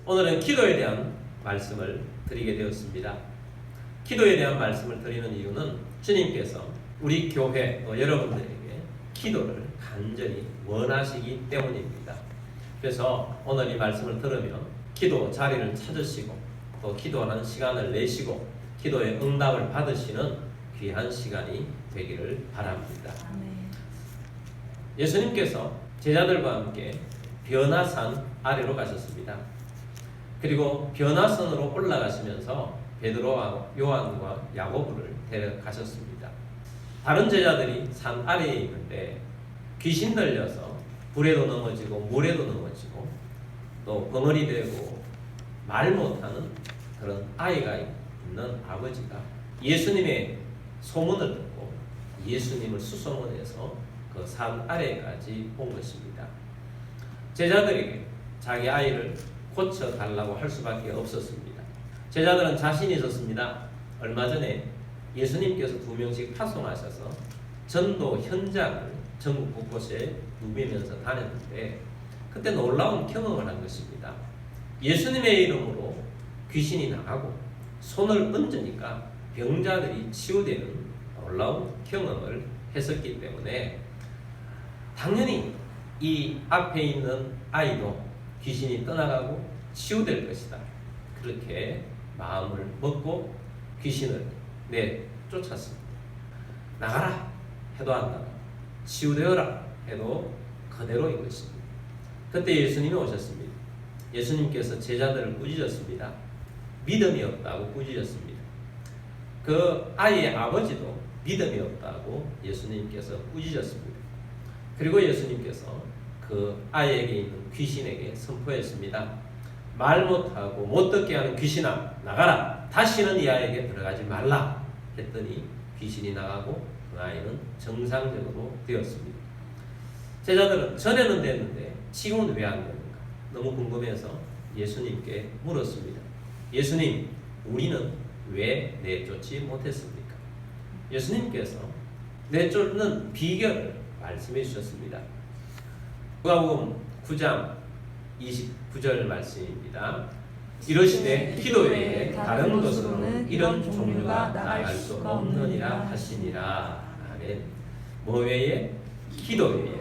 오늘은 기도에 대한 말씀을 드리게 되었습니다. 기도에 대한 말씀을 드리는 이유는 주님께서 우리 교회 또 여러분들에게 기도를 간절히 원하시기 때문입니다. 그래서 오늘 이 말씀을 들으면 기도 자리를 찾으시고 또 기도하는 시간을 내시고 기도의 응답을 받으시는 귀한 시간이 되기를 바랍니다. 예수님께서 제자들과 함께 변화산 아래로 가셨습니다. 그리고 변화선으로 올라가시면서 베드로와 요한과 야고보를 데려가셨습니다. 다른 제자들이 산 아래에 있는데 귀신 들려서 불에도 넘어지고 물에도 넘어지고 또 벙어리 되고 말 못하는 그런 아이가 있는 아버지가 예수님의 소문을 듣고 예수님을 수소문해서 그 산 아래까지 온 것입니다. 제자들에게 자기 아이를 고쳐달라고 할 수밖에 없었습니다. 제자들은 자신이 있었습니다. 얼마 전에 예수님께서 2명씩 파송하셔서 전도 현장을 전국 곳곳에 누비면서 다녔는데 그때 놀라운 경험을 한 것입니다. 예수님의 이름으로 귀신이 나가고 손을 얹으니까 병자들이 치유되는 놀라운 경험을 했었기 때문에 당연히 이 앞에 있는 아이도 귀신이 떠나가고 치유될 것이다. 그렇게 마음을 먹고 귀신을 내쫓았습니다. 나가라 해도 안 나가, 치유되어라 해도 그대로인 것입니다. 그때 예수님이 오셨습니다. 예수님께서 제자들을 꾸짖었습니다. 믿음이 없다고 꾸짖었습니다. 그 아이의 아버지도 믿음이 없다고 예수님께서 꾸짖었습니다. 그리고 예수님께서 그 아이에게 있는 귀신에게 선포했습니다. 말 못하고 못 듣게 하는 귀신아 나가라. 다시는 이 아이에게 들어가지 말라 했더니 귀신이 나가고 그 아이는 정상적으로 되었습니다. 제자들은 전에는 됐는데 지금은 왜 안 되는가 너무 궁금해서 예수님께 물었습니다. 예수님, 우리는 왜 내쫓지 못했습니까? 예수님께서 내쫓는 비결을 말씀해 주셨습니다. 누가복음 9장 29절 말씀입니다. 이러시되 기도 외에 다른 것으로는 이런 종류가 나갈 수 없느니라 하시니라. 아멘. 뭐 외에? 기도 외에.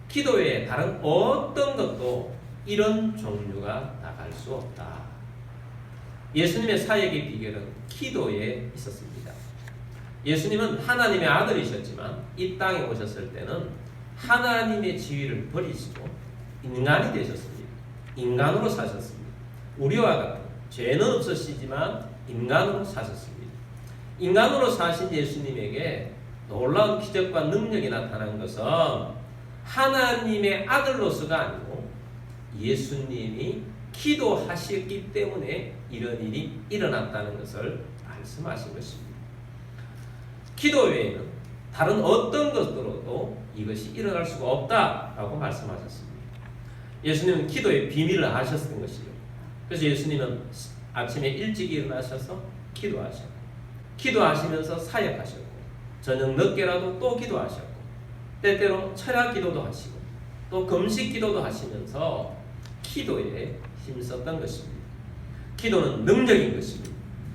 기도 외에 다른 어떤 것도 이런 종류가 나갈 수 없다. 예수님의 사역의 비결은 기도에 있었습니다. 예수님은 하나님의 아들이셨지만 이 땅에 오셨을 때는 하나님의 지위를 버리시고 인간이 되셨습니다. 인간으로 사셨습니다. 우리와 같은 죄는 없으시지만 인간으로 사셨습니다. 인간으로 사신 예수님에게 놀라운 기적과 능력이 나타난 것은 하나님의 아들로서가 아니고 예수님이 기도하셨기 때문에 이런 일이 일어났다는 것을 말씀하신 것입니다. 기도 외에는 다른 어떤 것으로도 이것이 일어날 수가 없다라고 말씀하셨습니다. 예수님은 기도의 비밀을 아셨던 것이죠. 그래서 예수님은 아침에 일찍 일어나셔서 기도하셨고 기도하시면서 사역하셨고 저녁 늦게라도 또 기도하셨고 때때로 철야 기도도 하시고 또 금식 기도도 하시면서 기도에 힘썼던 것입니다. 기도는 능력인 것입니다.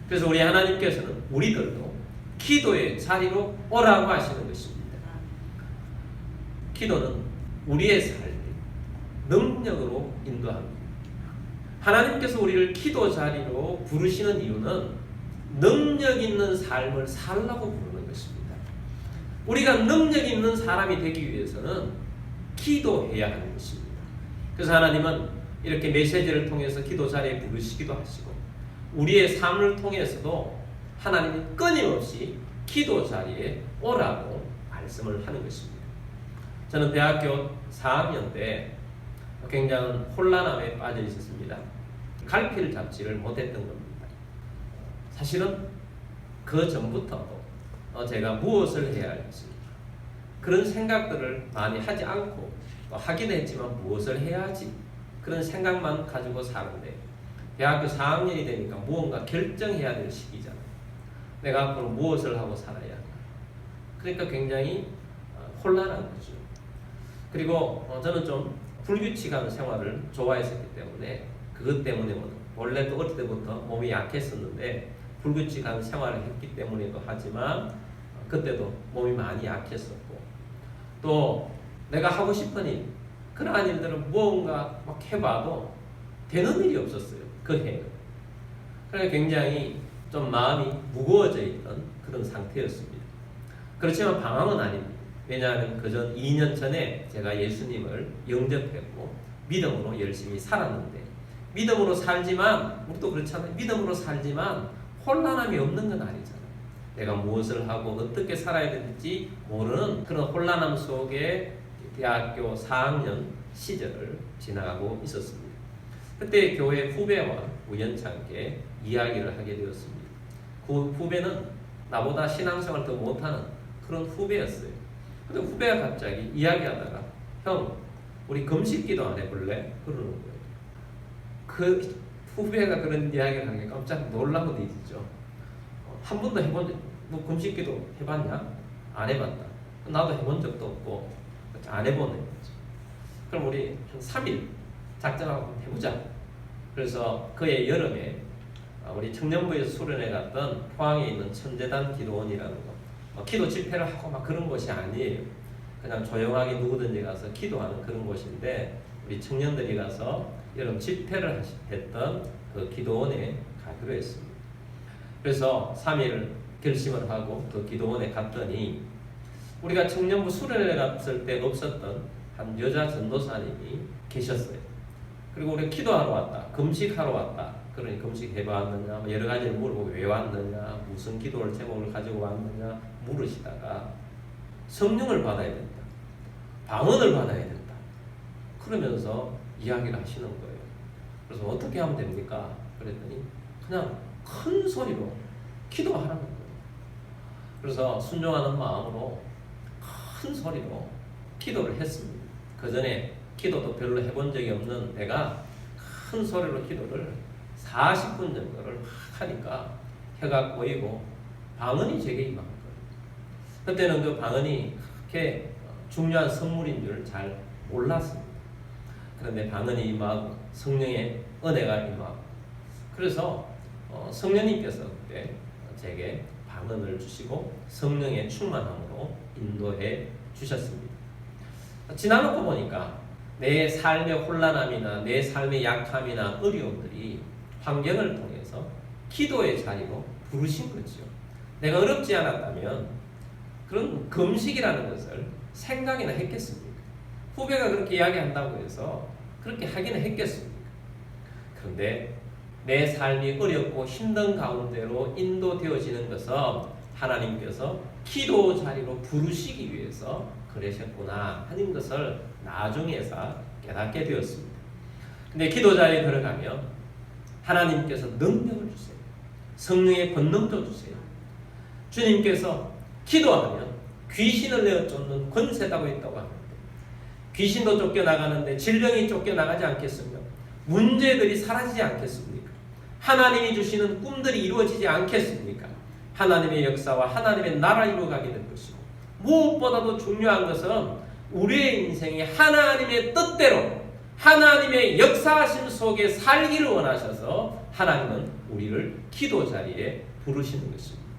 그래서 우리 하나님께서는 우리들도 기도의 자리로 오라고 하시는 것입니다. 기도는 우리의 삶을 능력으로 인도합니다. 하나님께서 우리를 기도 자리로 부르시는 이유는 능력 있는 삶을 살라고 부르는 것입니다. 우리가 능력 있는 사람이 되기 위해서는 기도해야 하는 것입니다. 그래서 하나님은 이렇게 메시지를 통해서 기도 자리에 부르시기도 하시고 우리의 삶을 통해서도 하나님이 끊임없이 기도 자리에 오라고 말씀을 하는 것입니다. 저는 대학교 4학년 때 굉장히 혼란함에 빠져 있었습니다. 갈피를 잡지를 못했던 겁니다. 사실은 그 전부터 제가 무엇을 해야 할지 그런 생각들을 많이 하지 않고 하긴 했지만 무엇을 해야 하지 그런 생각만 가지고 사는데 대학교 4학년이 되니까 무언가 결정해야 될 시기잖아요. 내가 앞으로 무엇을 하고 살아야 할까. 그러니까 굉장히 혼란한 거죠. 그리고 저는 좀 불규칙한 생활을 좋아했었기 때문에 그것 때문에 원래도 어릴 때부터 몸이 약했었는데 불규칙한 생활을 했기 때문에도 하지만 그때도 몸이 많이 약했었고 또 내가 하고 싶은 일 그러한 일들은 무언가 막 해봐도 되는 일이 없었어요. 그 해는. 그래서 굉장히 좀 마음이 무거워져 있던 그런 상태였습니다. 그렇지만 방황은 아닙니다. 왜냐하면 그전 2년 전에 제가 예수님을 영접했고 믿음으로 열심히 살았는데 믿음으로 살지만 우리도 그렇잖아요. 믿음으로 살지만 혼란함이 없는 건 아니잖아요. 내가 무엇을 하고 어떻게 살아야 되는지 모르는 그런 혼란함 속에 대학교 4학년 시절을 지나가고 있었습니다. 그때 교회 후배와 우연찮게 이야기를 하게 되었습니다. 그 후배는 나보다 신앙생활을 더 못하는 그런 후배였어요. 근데 후배가 갑자기 이야기하다가 형 우리 금식기도 안 해볼래? 그러는 거예요. 그 후배가 그런 이야기를 하는 게 깜짝 놀라고 뒤지죠. 한 번도 너 금식기도 해봤냐? 안 해봤다. 나도 해본 적도 없고 안 해보는 거죠. 그럼 우리 한 3일 작정하고 해보자. 그래서 그해 여름에 우리 청년부에서 수련회 갔던 포항에 있는 천재단 기도원이라는 거, 기도 집회를 하고 막 그런 곳이 아니에요. 그냥 조용하게 누구든지 가서 기도하는 그런 곳인데 우리 청년들이 가서 여름 집회를 했던 그 기도원에 가기로 했습니다. 그래서 3일 결심을 하고 그 기도원에 갔더니 우리가 청년부 수련회 갔을 때 없었던 한 여자 전도사님이 계셨어요. 그리고 우리 기도하러 왔다, 금식하러 왔다. 그러니 금식 해봤느냐, 여러 가지를 물어보고 왜 왔느냐, 무슨 기도를 제목을 가지고 왔느냐 물으시다가 성령을 받아야 된다, 방언을 받아야 된다. 그러면서 이야기를 하시는 거예요. 그래서 어떻게 하면 됩니까? 그랬더니 그냥 큰 소리로 기도하라는 거예요. 그래서 순종하는 마음으로 큰 소리로 기도를 했습니다. 그 전에 기도도 별로 해본 적이 없는 내가 큰 소리로 기도를 40분 정도를 막 하니까 해가 보이고 방언이 제게 임한 거예요. 그때는 그 방언이 그렇게 중요한 선물인 줄 잘 몰랐습니다. 그런데 방언이 임하고 성령의 은혜가 임하고 그래서 성령님께서 그때 제게 방언을 주시고 성령의 충만함으로 인도해 주셨습니다. 지나놓고 보니까 내 삶의 혼란함이나 내 삶의 약함이나 어려움들이 환경을 통해서 기도의 자리로 부르신 거죠. 내가 어렵지 않았다면 그런 금식이라는 것을 생각이나 했겠습니까? 후배가 그렇게 이야기한다고 해서 그렇게 하기는 했겠습니까? 그런데 내 삶이 어렵고 힘든 가운데로 인도되어지는 것은 하나님께서 기도 자리로 부르시기 위해서 그러셨구나 하는 것을 나중에서 깨닫게 되었습니다. 근데 기도 자리에 들어가면 하나님께서 능력을 주세요. 성령의 권능도 주세요. 주님께서 기도하면 귀신을 내어 쫓는 권세가 있다고 합니다. 귀신도 쫓겨나가는데 질병이 쫓겨나가지 않겠습니까? 문제들이 사라지지 않겠습니까? 하나님이 주시는 꿈들이 이루어지지 않겠습니까? 하나님의 역사와 하나님의 나라 이루어가게 될 것이고 무엇보다도 중요한 것은 우리의 인생이 하나님의 뜻대로 하나님의 역사하심 속에 살기를 원하셔서 하나님은 우리를 기도 자리에 부르시는 것입니다.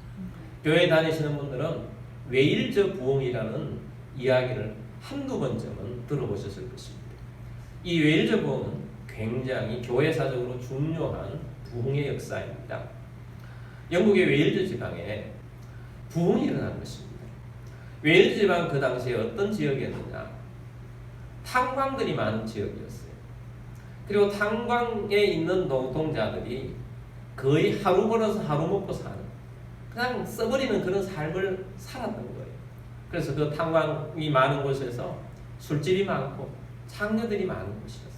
교회 다니시는 분들은 외일저 부흥이라는 이야기를 한두 번쯤은 들어보셨을 것입니다. 이 외일저 부흥은 굉장히 교회사적으로 중요한 부흥의 역사입니다. 영국의 웨일즈 지방에 부흥이 일어난 것입니다. 웨일즈 지방 그 당시에 어떤 지역이었느냐? 탄광들이 많은 지역이었어요. 그리고 탄광에 있는 노동자들이 거의 하루 벌어서 하루 먹고 사는 그냥 써버리는 그런 삶을 살았던 거예요. 그래서 그 탄광이 많은 곳에서 술집이 많고 창녀들이 많은 곳이었어요.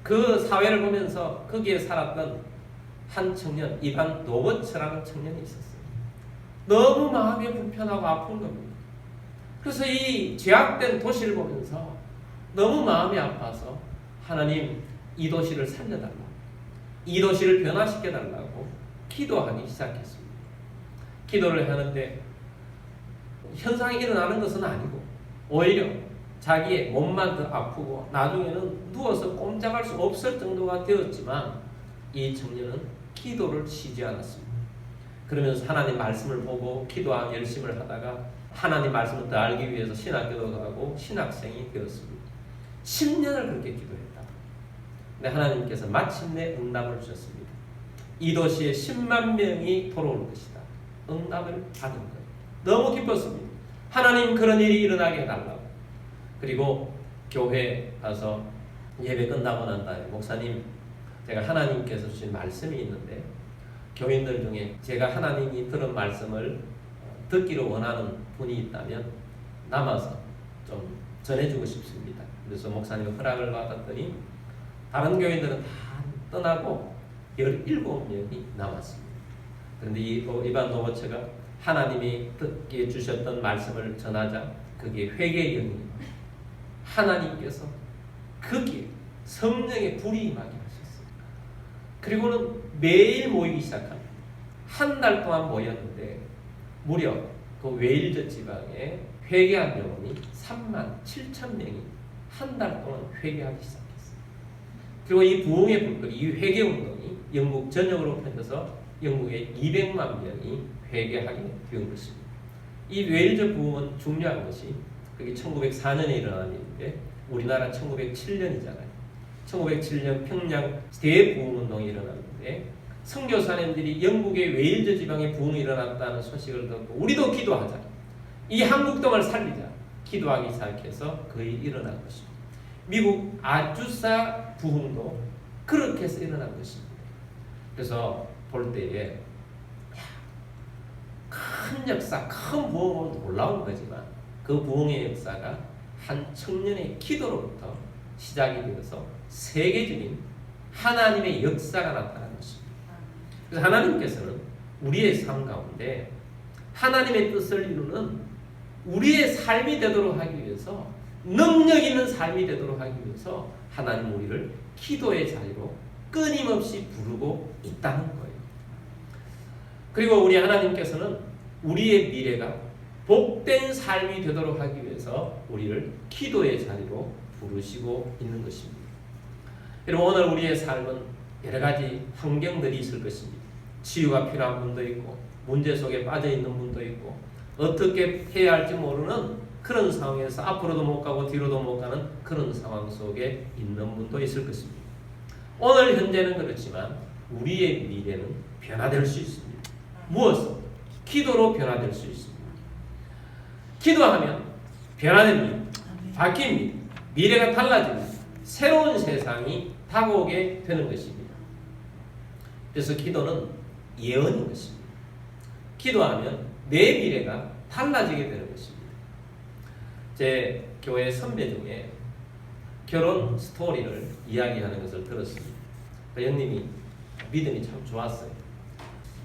그 사회를 보면서 거기에 살았던 한 청년, 이반 노버츠라는 청년이 있었어요. 너무 마음이 불편하고 아픈 겁니다. 그래서 이 죄악된 도시를 보면서 너무 마음이 아파서 하나님 이 도시를 살려달라고, 이 도시를 변화시켜달라고 기도하기 시작했습니다. 기도를 하는데 현상이 일어나는 것은 아니고 오히려 자기의 몸만 더 아프고 나중에는 누워서 성장할 수 없을 정도가 되었지만 이 청년은 기도를 쉬지 않았습니다. 그러면서 하나님 말씀을 보고 기도와 열심을 하다가 하나님 말씀을 더 알기 위해서 신학교도 가고 신학생이 되었습니다. 10년을 그렇게 기도했다. 근데 하나님께서 마침내 응답을 주셨습니다. 이 도시에 10만 명이 돌아올 것이다. 응답을 받은 거예요. 너무 기뻤습니다. 하나님 그런 일이 일어나게 해달라고. 그리고 교회 가서 예배 끝나고 난 다음에 목사님, 제가 하나님께서 주신 말씀이 있는데 교인들 중에 제가 하나님이 들은 말씀을 듣기를 원하는 분이 있다면 남아서 좀 전해주고 싶습니다. 그래서 목사님 허락을 받았더니 다른 교인들은 다 떠나고 17명이 남았습니다. 그런데 이 이반 도버처가 하나님이 듣게 주셨던 말씀을 전하자 그게 회개의 영입니다. 하나님께서 거기에 성령의 불이 임하게 하셨어요. 그리고는 매일 모이기 시작합니다. 한 달 동안 모였는데 무려 그 웨일즈 지방에 회개한 영혼이 37,000명이 한 달 동안 회개하기 시작했어요. 그리고 이 부흥의 불길이, 이 회개 운동이 영국 전역으로 펴져서 영국의 200만 명이 회개하게 된 것입니다. 이 웨일즈 부흥은 중요한 것이 그게 1904년에 일어난 일인데 우리나라 1907년이잖아요. 1907년 평양 대부흥운동이 일어났는데 선교사님들이 영국의 웨일즈 지방에 부흥이 일어났다는 소식을 듣고 우리도 기도하자. 이 한국동을 살리자. 기도하기 시작해서 거의 일어난 것입니다. 미국 아주사 부흥도 그렇게 해서 일어난 것입니다. 그래서 볼 때에 큰 역사, 큰 부흥으로 놀라운 거지만 그 부흥의 역사가 한 청년의 기도로부터 시작이 되어서 세계적인 하나님의 역사가 나타나는 것입니다. 그래서 하나님께서는 우리의 삶 가운데 하나님의 뜻을 이루는 우리의 삶이 되도록 하기 위해서, 능력 있는 삶이 되도록 하기 위해서 하나님 우리를 기도의 자리로 끊임없이 부르고 있다는 거예요. 그리고 우리 하나님께서는 우리의 미래가 복된 삶이 되도록 하기 위해서 우리를 기도의 자리로 부르시고 있는 것입니다. 여러분, 오늘 우리의 삶은 여러 가지 환경들이 있을 것입니다. 치유가 필요한 분도 있고 문제 속에 빠져 있는 분도 있고 어떻게 해야 할지 모르는 그런 상황에서 앞으로도 못 가고 뒤로도 못 가는 그런 상황 속에 있는 분도 있을 것입니다. 오늘 현재는 그렇지만 우리의 미래는 변화될 수 있습니다. 무엇으로? 기도로 변화될 수 있습니다. 기도하면 변화됩니다. 바뀝니다. 미래가 달라집니다. 새로운 세상이 다가오게 되는 것입니다. 그래서 기도는 예언인 것입니다. 기도하면 내 미래가 달라지게 되는 것입니다. 제 교회 선배 중에 결혼 스토리를 이야기하는 것을 들었습니다. 그 형님이 믿음이 참 좋았어요.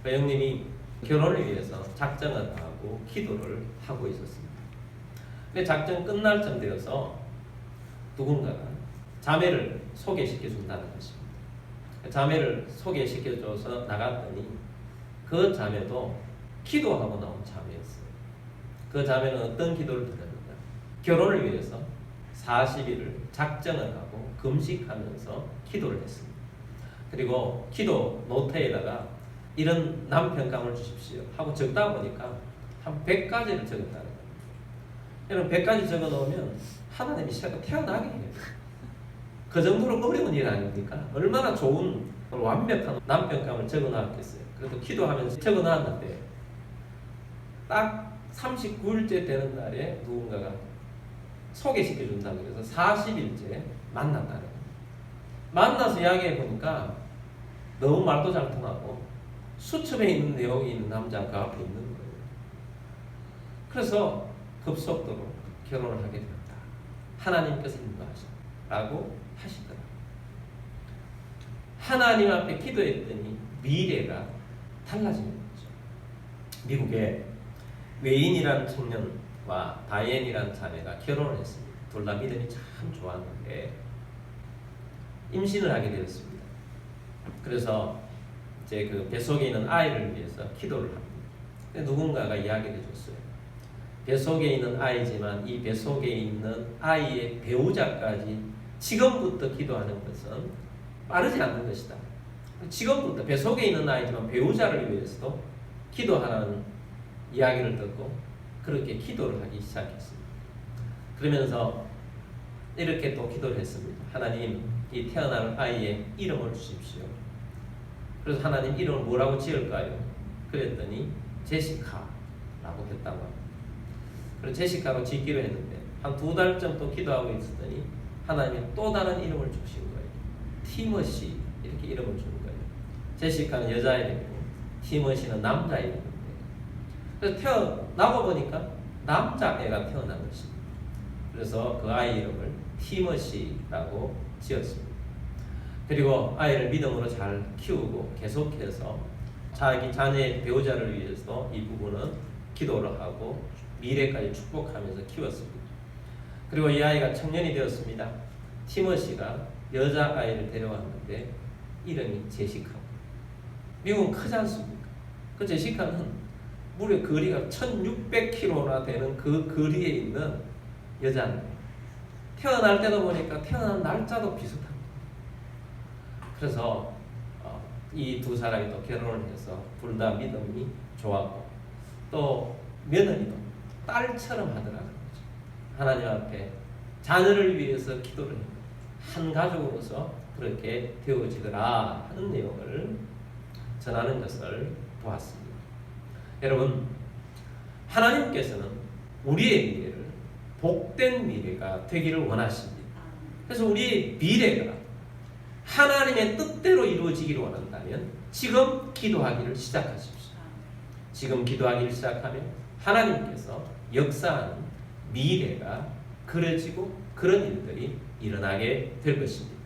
그 형님이 결혼을 위해서 작정을 하고 기도를 하고 있었습니다. 근데 작정 끝날 쯤 되어서 누군가가 자매를 소개시켜 준다는 것입니다. 자매를 소개시켜줘서 나갔더니 그 자매도 기도하고 나온 자매였어요. 그 자매는 어떤 기도를 드렸는가? 결혼을 위해서 40일을 작정을 하고 금식하면서 기도를 했습니다. 그리고 기도 노트에다가 이런 남편감을 주십시오 하고 적다 보니까 한 100가지를 적었다는 겁니다. 여러분, 100가지 적어 놓으면 하나님이 태어나게 해요. 그 정도로 어려운 일 아닙니까? 얼마나 좋은 완벽한 남편감을 적어놨겠어요. 그래도 기도하면서 적어놨는데 딱 39일째 되는 날에 누군가가 소개시켜준다고 해서 40일째 만났다는 거예요. 만나서 이야기해보니까 너무 말도 잘 통하고 수첩에 있는 내용이 있는 남자가 그 앞에 있는 거예요. 그래서 급속도로 결혼을 하게 되었다. 하나님께서 인도하셨다고 하시더라고요. 하나님 앞에 기도했더니 미래가 달라지는 거죠. 미국에 웨인이라는 청년과 다이앤이라는 자매가 결혼을 했습니다. 둘 다 믿음이 참 좋았는데 임신을 하게 되었습니다. 그래서 이제 그 뱃속에 있는 아이를 위해서 기도를 합니다. 근데 누군가가 이야기를 해줬어요. 뱃속에 있는 아이지만 이 뱃속에 있는 아이의 배우자까지 지금부터 기도하는 것은 빠르지 않는 것이다. 지금부터 뱃속에 있는 아이지만 배우자를 위해서도 기도하라는 이야기를 듣고 그렇게 기도를 하기 시작했습니다. 그러면서 이렇게 또 기도를 했습니다. 하나님, 이 태어날 아이의 이름을 주십시오. 그래서 하나님 이름을 뭐라고 지을까요? 그랬더니 제시카라고 했다고 합니다. 그래서 제시카로 짓기로 했는데 한 2달 정도 기도하고 있었더니 하나님이 또 다른 이름을 주신 거예요. 티머시 이렇게 이름을 주는 거예요. 제시카는 여자 이름이고 티머시는 남자 이름인데 그래서 태어나고 보니까 남자애가 태어난 것입니다. 그래서 그 아이 이름을 티머시라고 지었습니다. 그리고 아이를 믿음으로 잘 키우고 계속해서 자기 자녀의 배우자를 위해서 이 부분은 기도를 하고 미래까지 축복하면서 키웠습니다. 그리고 이 아이가 청년이 되었습니다. 티머시가 여자아이를 데려왔는데 이름이 제시카. 미국은 크지 않습니까? 그 제시카는 무려 거리가 1600km나 되는 그 거리에 있는 여자입니다. 태어날 때도 보니까 태어난 날짜도 비슷합니다. 그래서 이 두 사람이 또 결혼을 해서 둘 다 믿음이 좋았고 또 며느리도 딸처럼 하더라고요. 하나님 앞에 자녀를 위해서 기도를 해요. 한 가족으로서 그렇게 되어지더라 하는 내용을 전하는 것을 보았습니다. 여러분, 하나님께서는 우리의 미래를 복된 미래가 되기를 원하십니다. 그래서 우리의 미래가 하나님의 뜻대로 이루어지기를 원한다면 지금 기도하기를 시작하십시오. 지금 기도하기를 시작하면 하나님께서 역사하는 미래가 그려지고 그런 일들이 일어나게 될 것입니다.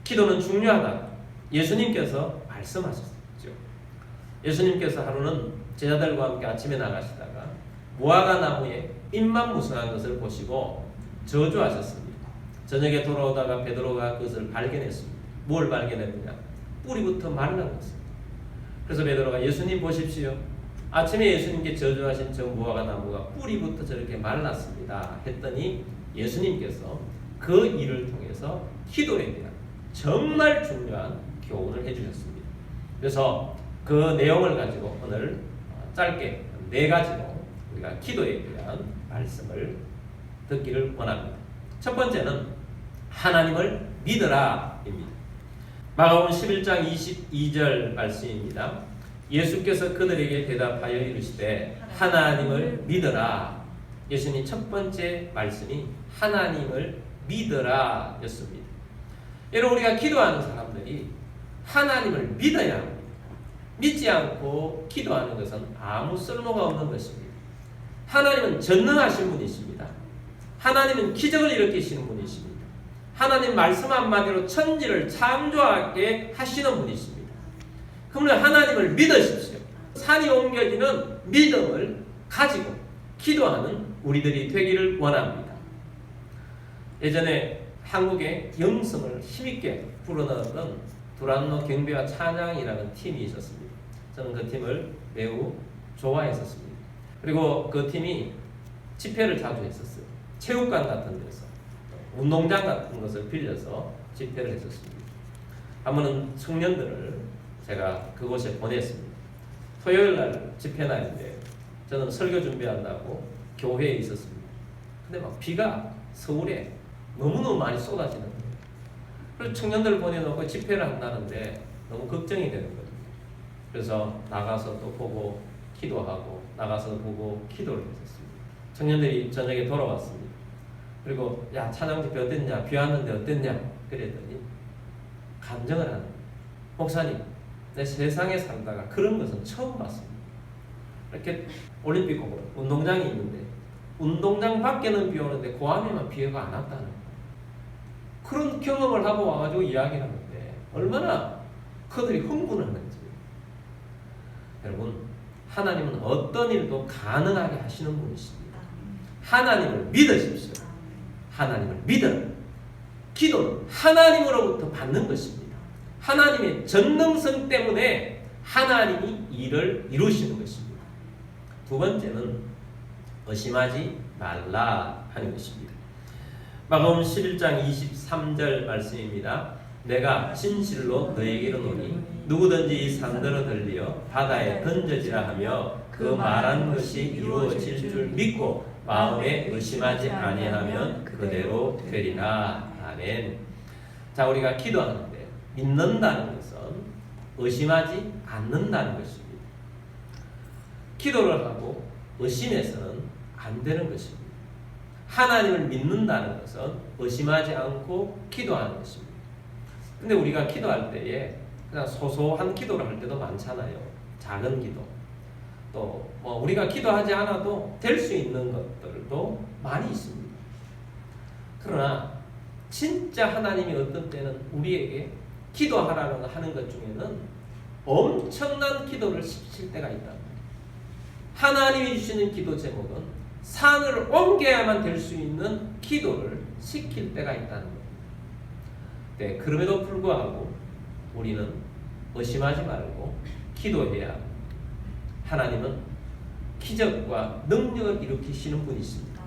기도는 중요하다. 예수님께서 말씀하셨죠. 예수님께서 하루는 제자들과 함께 아침에 나가시다가 무화과 나무에 잎만 무성한 것을 보시고 저주하셨습니다. 저녁에 돌아오다가 베드로가 그것을 발견했습니다. 뭘 발견했느냐? 뿌리부터 말른 것입니다. 그래서 베드로가 예수님 보십시오. 아침에 예수님께 저주하신 저 무화과 나무가 뿌리부터 저렇게 말랐습니다. 했더니 예수님께서 그 일을 통해서 기도에 대한 정말 중요한 교훈을 해주셨습니다. 그래서 그 내용을 가지고 오늘 짧게 4가지로 우리가 기도에 대한 말씀을 듣기를 원합니다. 첫 번째는 하나님을 믿으라입니다. 마가복음 11장 22절 말씀입니다. 예수께서 그들에게 대답하여 이르시되 하나님을 믿으라. 예수님 첫 번째 말씀이 하나님을 믿으라 였습니다. 여러분, 우리가 기도하는 사람들이 하나님을 믿어야 합니다. 믿지 않고 기도하는 것은 아무 쓸모가 없는 것입니다. 하나님은 전능하신 분이십니다. 하나님은 기적을 일으키시는 분이십니다. 하나님 말씀 한마디로 천지를 창조하게 하시는 분이십니다. 그러므로 하나님을 믿으십시오. 산이 옮겨지는 믿음을 가지고 기도하는 우리들이 되기를 원합니다. 예전에 한국에 영성을 힘있게 불어넣었던 두란노 경배와 찬양이라는 팀이 있었습니다. 저는 그 팀을 매우 좋아했었습니다. 그리고 그 팀이 집회를 자주 했었어요. 체육관 같은 데서 운동장 같은 것을 빌려서 집회를 했었습니다. 한 번은 청년들을 제가 그곳에 보냈습니다. 토요일 날 집회 날인데 저는 설교 준비한다고 교회에 있었습니다. 근데 막 비가 서울에 너무너무 많이 쏟아지는 거예요. 그래서 청년들을 보내놓고 집회를 한다는데 너무 걱정이 되는 거죠. 그래서 나가서 또 보고 기도하고 나가서 보고 기도를 했었습니다. 청년들이 저녁에 돌아왔습니다. 그리고 야, 찬양 집회 어땠냐? 비 왔는데 어땠냐? 그랬더니 간증을 하는 거예요. 목사님, 내 세상에 살다가 그런 것은 처음 봤습니다. 이렇게 올림픽 공원 운동장이 있는데 운동장 밖에는 비 오는데 그 안에만 비가 안 왔다는 거예요. 그런 경험을 하고 와가지고 이야기를 하는데 얼마나 그들이 흥분하는지. 여러분, 하나님은 어떤 일도 가능하게 하시는 분이십니다. 하나님을 믿으십시오. 하나님을 믿어라. 기도는 하나님으로부터 받는 것입니다. 하나님의 전능성 때문에 하나님이 일을 이루시는 것입니다. 두 번째는 의심하지 말라 하는 것입니다. 마가복음 11장 24 23절 말씀입니다. 내가 진실로 너에게 이르노니 누구든지 이 산더러 들리어 바다에 던져지라 하며 그 말한 것이 이루어질 줄 믿고 마음에 의심하지 아니하면 그대로 되리라. 아멘. 자, 우리가 기도하는데 믿는다는 것은 의심하지 않는다는 것입니다. 기도를 하고 의심해서는 안 되는 것입니다. 하나님을 믿는다는 것은 의심하지 않고 기도하는 것입니다. 근데 우리가 기도할 때에 그냥 소소한 기도를 할 때도 많잖아요. 작은 기도. 또 뭐 우리가 기도하지 않아도 될 수 있는 것들도 많이 있습니다. 그러나 진짜 하나님이 어떤 때는 우리에게 기도하라는 하는 것 중에는 엄청난 기도를 시킬 때가 있다. 하나님이 주시는 기도 제목은 산을 옮겨야만 될 수 있는 기도를 시킬 때가 있다는 겁니다. 네, 그럼에도 불구하고 우리는 의심하지 말고 기도해야 합니다. 하나님은 기적과 능력을 일으키시는 분이십니다.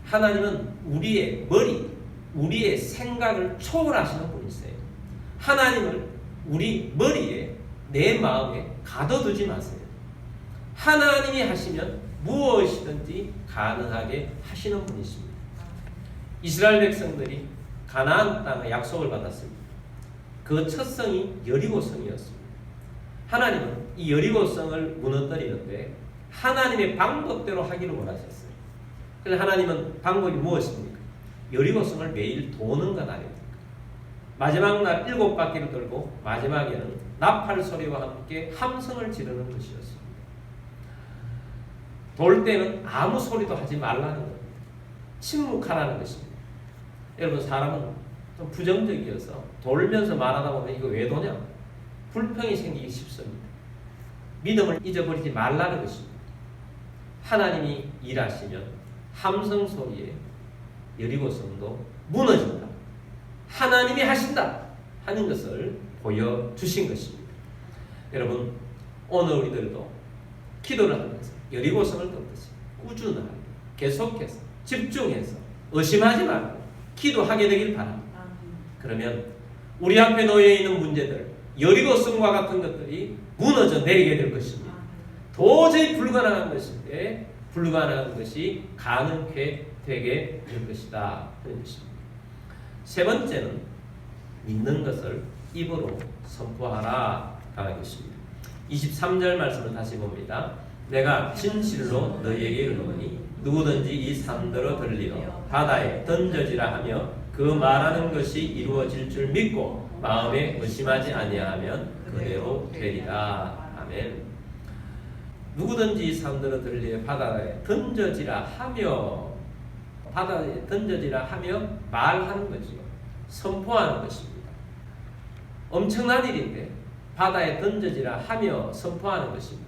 하나님은 우리의 머리, 우리의 생각을 초월하시는 분이세요. 하나님을 우리 머리에, 내 마음에 가둬두지 마세요. 하나님이 하시면 무엇이든지 가능하게 하시는 분이십니다. 이스라엘 백성들이 가나안 땅의 약속을 받았습니다. 그 첫 성이 여리고성이었습니다. 하나님은 이 여리고성을 무너뜨리는데 하나님의 방법대로 하기를 원하셨어요. 그래서 하나님은 방법이 무엇입니까? 여리고성을 매일 도는 것 아닙니까? 마지막 날 7바퀴를 돌고 마지막에는 나팔 소리와 함께 함성을 지르는 것이었습니다. 돌 때는 아무 소리도 하지 말라는 겁니다. 침묵하라는 것입니다. 여러분, 사람은 좀 부정적이어서 돌면서 말하다 보면 이거 왜 도냐? 불평이 생기기 쉽습니다. 믿음을 잊어버리지 말라는 것입니다. 하나님이 일하시면 함성 소리에 여리고성도 무너진다. 하나님이 하신다 하는 것을 보여주신 것입니다. 여러분, 오늘 우리들도 기도를 하면서 여리고성을 꺾듯이 꾸준하게 계속해서 집중해서 의심하지 말고 기도하게 되길 바랍니다. 그러면 우리 앞에 놓여 있는 문제들, 여리고성과 같은 것들이 무너져 내리게 될 것입니다. 도저히 불가능한 것인데 불가능한 것이 가능케 되게 될 것이다. 그런 것입니다. 세 번째는 믿는 것을 입으로 선포하라 하는 것입니다. 23절 말씀을 다시 봅니다. 내가 진실로 너희에게 이르노니 누구든지 이 산더러 들리어 바다에 던져지라 하며 그 말하는 것이 이루어질 줄 믿고 마음에 의심하지 아니하면 그대로 되리라. 아멘. 누구든지 이 산더러 들리어 바다에 던져지라 하며, 바다에 던져지라 하며 말하는 거지요. 선포하는 것입니다. 엄청난 일인데 바다에 던져지라 하며 선포하는 것입니다.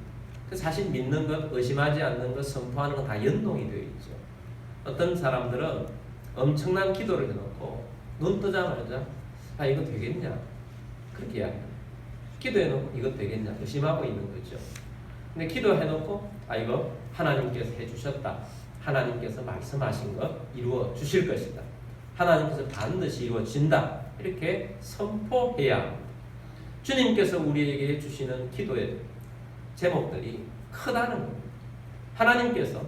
사실 믿는 것, 의심하지 않는 것, 선포하는 것 다 연동이 되어 있죠. 어떤 사람들은 엄청난 기도를 해놓고 눈 뜨자마자 아 이거 되겠냐? 그렇게 이야기합니다. 기도해놓고 이거 되겠냐? 의심하고 있는 거죠. 근데 기도해놓고 아 이거 하나님께서 해주셨다. 하나님께서 말씀하신 것 이루어 주실 것이다. 하나님께서 반드시 이루어진다. 이렇게 선포해야 합니다. 주님께서 우리에게 주시는 기도의 제목들이 크다는 겁니다. 하나님께서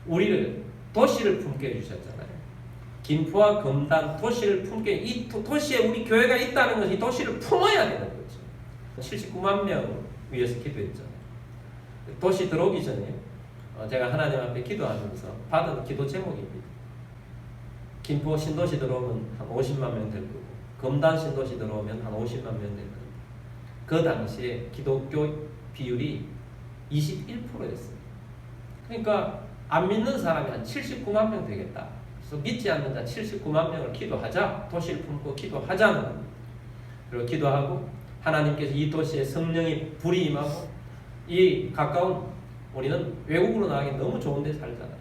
우리를 도시를 품게 해주셨잖아요. 김포와 금단 도시를 품게, 이 도시에 우리 교회가 있다는 것이 도시를 품어야 되는 거죠. 79만 명 위해서 기도했잖아요. 도시 들어오기 전에 제가 하나님 앞에 기도하면서 받은 기도 제목입니다. 김포 신도시 들어오면 한 50만 명 될 거고 금단 신도시 들어오면 한 50만 명 될 겁니다. 그 당시에 기독교 비율이 21%였어요. 그러니까 안 믿는 사람이 한 79만 명 되겠다. 그래서 믿지 않는 자 79만 명을 기도하자. 도시를 품고 기도하자는 겁니다. 그리고 기도하고 하나님께서 이 도시에 성령이 불이 임하고 이 가까운 우리는 외국으로 나가기 너무 좋은 데 살잖아요.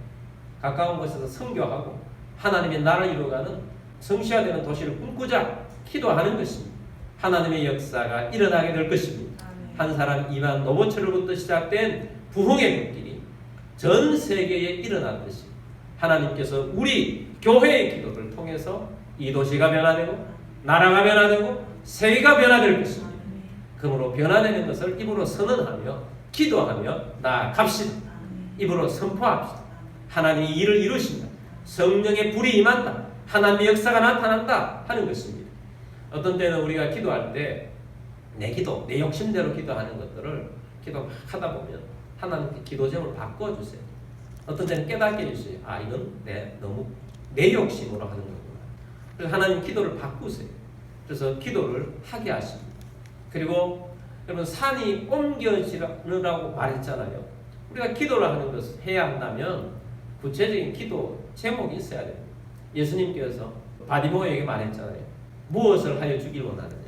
가까운 곳에서 선교하고 하나님의 나라를 이루어가는 성취화되는 도시를 꿈꾸자. 기도하는 것입니다. 하나님의 역사가 일어나게 될 것입니다. 한 사람 이만 노보철로부터 시작된 부흥의 눈길이 전 세계에 일어났듯이 하나님께서 우리 교회의 기도를 통해서 이 도시가 변화되고 나라가 변화되고 세계가 변화될 것입니다. 그러므로 변화되는 것을 입으로 선언하며 기도하며 나아갑시다. 입으로 선포합시다. 하나님이 일을 이루신다. 성령의 불이 임한다. 하나님의 역사가 나타난다 하는 것입니다. 어떤 때는 우리가 기도할 때 내 기도, 내 욕심대로 기도하는 것들을 기도하다 보면 하나님께 기도 제목을 바꿔주세요. 어떤 때는 깨닫게 해주세요. 아, 이건 너무 내 욕심으로 하는 거구나. 그래서 하나님 기도를 바꾸세요. 그래서 기도를 하게 하십니다. 그리고 여러분 산이 옮겨지라고 말했잖아요. 우리가 기도를 하는 것을 해야 한다면 구체적인 기도 제목이 있어야 됩니다. 예수님께서 바디모에게 말했잖아요. 무엇을 하여 주길 원하느냐.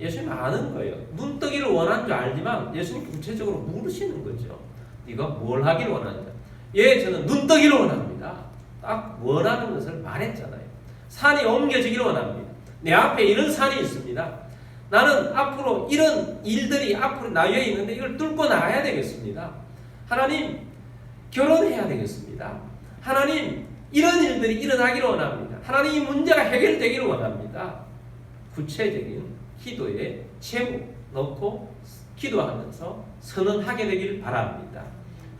예수님 아는 거예요. 눈뜨기를 원하는 줄 알지만 예수님 구체적으로 물으시는 거죠. 네가 뭘 하길 원하느냐. 예, 저는 눈뜨기를 원합니다. 딱 원하는 것을 말했잖아요. 산이 옮겨지기를 원합니다. 내 앞에 이런 산이 있습니다. 나는 앞으로 이런 일들이 앞으로 나 위에 있는데 이걸 뚫고 나가야 되겠습니다. 하나님, 결혼해야 되겠습니다. 하나님, 이런 일들이 일어나기를 원합니다. 하나님, 이 문제가 해결되기를 원합니다. 구체적인 기도에 제목 넣고 기도하면서 선언하게 되길 바랍니다.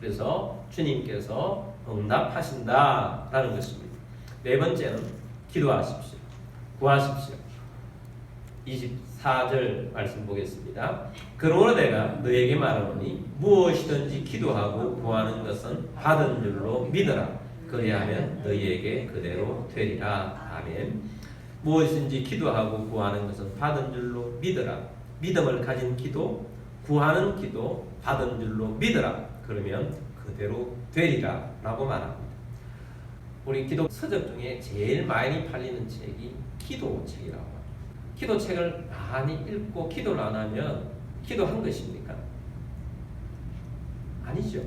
그래서 주님께서 응답하신다라는 것입니다. 네 번째는 기도하십시오. 구하십시오. 24절 말씀 보겠습니다. 그러므로 내가 너에게 말하노니 무엇이든지 기도하고 구하는 것은 받은 줄로 믿어라. 그리하면 너희에게 그대로 되리라. 아멘. 무엇이든지 기도하고 구하는 것은 받은 줄로 믿어라. 믿음을 가진 기도, 구하는 기도, 받은 줄로 믿어라. 그러면 그대로 되리라 라고 말합니다. 우리 기도 서적 중에 제일 많이 팔리는 책이 기도책이라고 합니다. 기도책을 많이 읽고 기도를 안 하면 기도한 것입니까? 아니죠.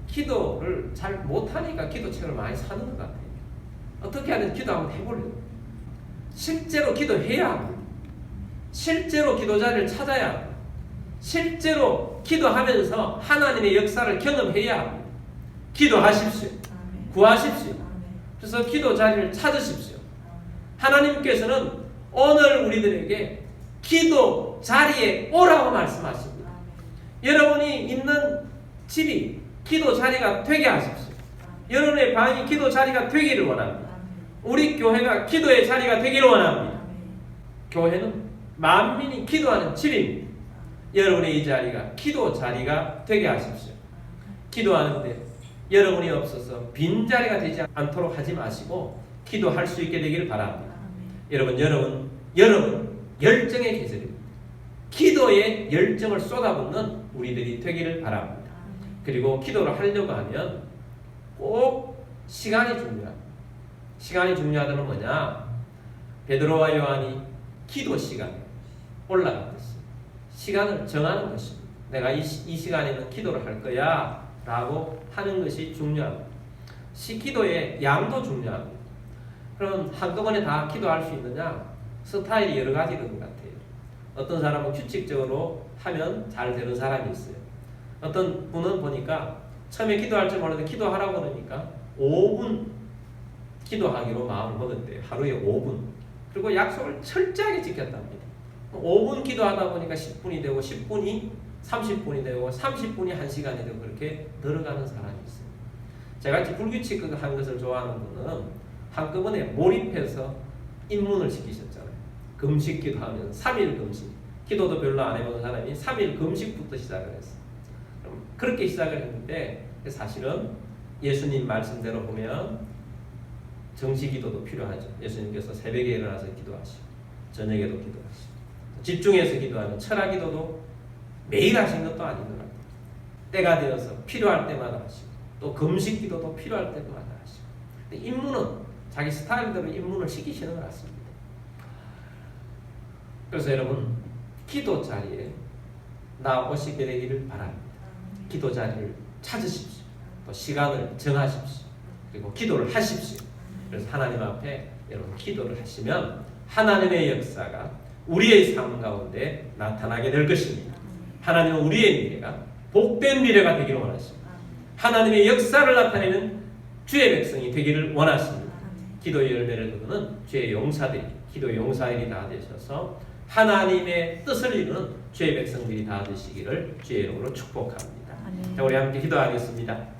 기도를 잘 못하니까 기도책을 많이 사는 것 같아요. 어떻게 하는지 기도 한번 해보려고. 실제로 기도해야 합니다. 실제로 기도 자리를 찾아야 합니다. 실제로 기도하면서 하나님의 역사를 경험해야 합니다. 기도하십시오. 구하십시오. 그래서 기도 자리를 찾으십시오. 하나님께서는 오늘 우리들에게 기도 자리에 오라고 말씀하십니다. 여러분이 있는 집이 기도 자리가 되게 하십시오. 여러분의 방이 기도 자리가 되기를 원합니다. 우리 교회가 기도의 자리가 되기를 원합니다. 교회는 만민이 기도하는 집입니다. 여러분의 이 자리가 기도 자리가 되게 하십시오. 기도하는데 여러분이 없어서 빈자리가 되지 않도록 하지 마시고 기도할 수 있게 되기를 바랍니다. 여러분 열정의 계절입니다. 기도에 열정을 쏟아붓는 우리들이 되기를 바랍니다. 그리고 기도를 하려고 하면 꼭 시간이 중요합니다. 시간이 중요하다는 뭐냐? 베드로와 요한이 기도 시간에 올라갔듯이 시간을 정하는 것입니다. 내가 이 시간에는 기도를 할 거야 라고 하는 것이 중요합니다. 기도의 양도 중요합니다. 그럼 한꺼번에 다 기도할 수 있느냐? 스타일이 여러 가지인 것 같아요. 어떤 사람은 규칙적으로 하면 잘 되는 사람이 있어요. 어떤 분은 보니까 처음에 기도할 줄 모르는데 기도하라고 그러니까 5분 기도하기로 마음을 먹었대요. 하루에 5분. 그리고 약속을 철저하게 지켰답니다. 5분 기도하다 보니까 10분이 되고 10분이 30분이 되고 30분이 1시간이 되고 그렇게 늘어가는 사람이 있어요. 제가 불규칙한 것을 좋아하는 분은 한꺼번에 몰입해서 입문을 시키셨잖아요. 금식 기도하면 3일 금식. 기도도 별로 안 해본 사람이 3일 금식부터 시작을 했어요. 그렇게 시작을 했는데 사실은 예수님 말씀대로 보면 정시기도도 필요하죠. 예수님께서 새벽에 일어나서 기도하시고 저녁에도 기도하시고 집중해서 기도하는 철학기도도 매일 하신 것도 아닌 것 같아요. 때가 되어서 필요할 때마다 하시고 또 금식기도도 필요할 때마다 하시고 근데 입문은 자기 스타일대로 입문을 시키시는 것 같습니다. 그래서 여러분 기도 자리에 나오시게 되기를 바랍니다. 기도 자리를 찾으십시오. 또 시간을 정하십시오. 그리고 기도를 하십시오. 그래서 하나님 앞에 여러분 기도를 하시면 하나님의 역사가 우리의 삶 가운데 나타나게 될 것입니다. 하나님은 우리의 미래가 복된 미래가 되기를 원하십니다. 하나님의 역사를 나타내는 주의 백성이 되기를 원하십니다. 기도의 열매를 거두는 죄의 용사들이, 기도의 용사들이 다 되셔서 하나님의 뜻을 이루는 죄의 백성들이 다 되시기를 주의 이름으로 축복합니다. 아멘. 자, 우리 함께 기도하겠습니다.